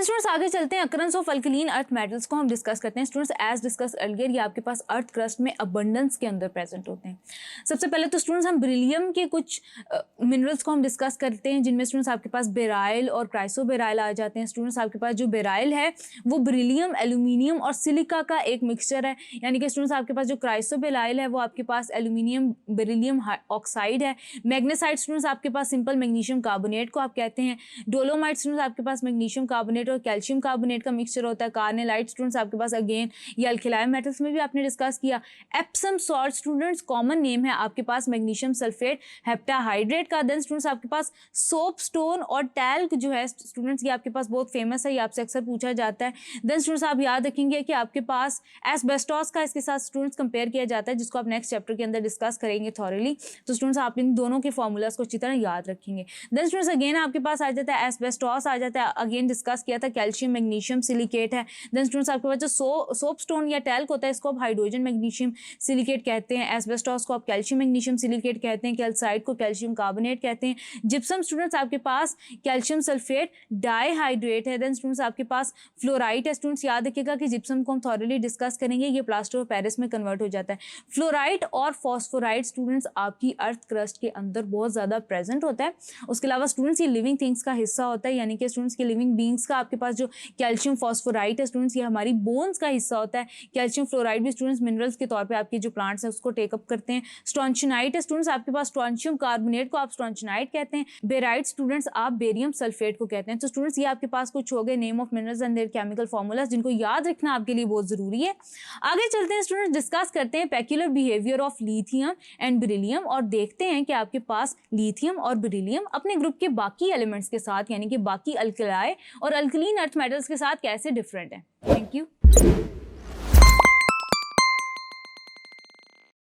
Students आगे चलते हैं, occurrence of alkaline earth metals को हम डिस्कस करते हैं। स्टूडेंट्स एज डिस्कस अर्लियर ये आपके पास अर्थ क्रस्ट में अबंडेंस के अंदर प्रेजेंट होते हैं। सबसे पहले तो स्टूडेंट्स हम बेरिलियम के कुछ मिनरल्स को हम डिस्कस करते हैं, जिनमें स्टूडेंट्स आपके पास बेराइल और क्राइसोबेराइल आ जाते हैं। स्टूडेंट्स आपके पास जो बेराइल है वो बेरिलियम, एल्यूमिनियम और सिलिका का एक मिक्सचर है, यानी कि स्टूडेंट्स आपके पास जो क्राइसोबेराइल है वो आपके पास एल्यूमिनियम बेरिलियम ऑक्साइड है। मैग्नेसाइट स्टूडेंट्स आपके पास सिंपल मैग्नीशियम कार्बोनेट को आप कहते हैं। डोलोमाइट स्टूडेंट्स आपके पास मैग्नीशियम कार्बोनेट और कैल्शियम कार्बोनेट का मिक्सचर होता है। कार्नेलाइट स्टूडेंट्स आपके पास अगेन ये अल्किलाइ मेटल्स में भी आपने डिस्कस किया। Epsom salt students common name है आपके पास मैग्नीशियम सल्फेट हेप्टाहाइड्रेट का। देन स्टूडेंट्स आपके पास सोप स्टोन और टैल्क जो है स्टूडेंट्स ये आपके पास बहुत फेमस है, ये आपसे अक्सर पूछा जाता है। देन स्टूडेंट्स आप याद रखेंगे कि आपके पास एस्बेस्टॉस का इसके साथ स्टूडेंट्स कंपेयर किया जाता है, जिसको आप नेक्स्ट चैप्टर के अंदर डिस्कस करेंगे थॉरली। तो स्टूडेंट्स आप इन दोनों के फॉर्मूलाज को अच्छी तरह याद रखेंगे। देन स्टूडेंट्स अगेन आपके पास आ जाता है एस्बेस्टॉस आ जाता है, अगेन डिस्कस किया था। कैल्शियम मैग्नीशियम सिलिकेट है। देन स्टूडेंट्स आपके पास जो सोप स्टोन या टैल्क होता है इसको आप हाइड्रोजन मैग्नीशियम सिलिकेट कहते हैं। एस्बेस्टॉस को आप कैल्शियम मैग्नीशियम सिलिकेट कहते हैं। कैल्साइट को कैल्शियम कार्बोनेट कहते हैं। जिप्सम स्टूडेंट्स आपके पास कैल्शियम सल्फेट डाइहाइड्रेट है। देन स्टूडेंट्स आपके पास फ्लोराइट है। स्टूडेंट्स याद रखिएगा कि जिप्सम को हम थॉरली डिस्कस करेंगे, ये प्लास्टर ऑफ पेरिस में कन्वर्ट हो जाता है। फ्लोराइट और फॉस्फोराइट स्टूडेंट्स आपकी अर्थ क्रस्ट के अंदर बहुत ज़्यादा प्रेजेंट होता है। उसके अलावा स्टूडेंट्स ये लिविंग थिंग्स का हिस्सा होता है, यानी कि स्टूडेंट्स के लिविंग बींग्स का आपके पास जो कैल्शियम फॉस्फोराइट है स्टूडेंट्स ये हमारी बोन्स का हिस्सा होता है। कैल्शियम फ्लोराइड भी स्टूडेंट्स मिनरल्स के तौर पे आपके जो प्लांट्स हैं उसको टेकअप करते हैं। स्टोंशनाइट है स्टूडेंट्स आपके पास स्ट्रॉन्शियम कार्बोनेट को आप स्टोंशनाइट कहते हैं। बेराइट स्टूडेंट्स आप बेरियम सल्फेट को कहते हैं। तो स्टूडेंट्स ये आपके पास कुछ हो गए name of minerals and there chemical formulas, जिनको याद रखना आपके लिए बहुत जरूरी है। आगे चलते हैं स्टूडेंट्स, डिस्कस करते हैं peculiar behaviour of lithium and beryllium और देखते हैं कि आपके पास लिथियम और बेरिलियम अपने ग्रुप के बाकी एलिमेंट्स के साथ यानी कि बाकी अल्कलाई और अल्कलीन अर्थ मेटल्स के साथ कैसे डिफरेंट है। Thank you.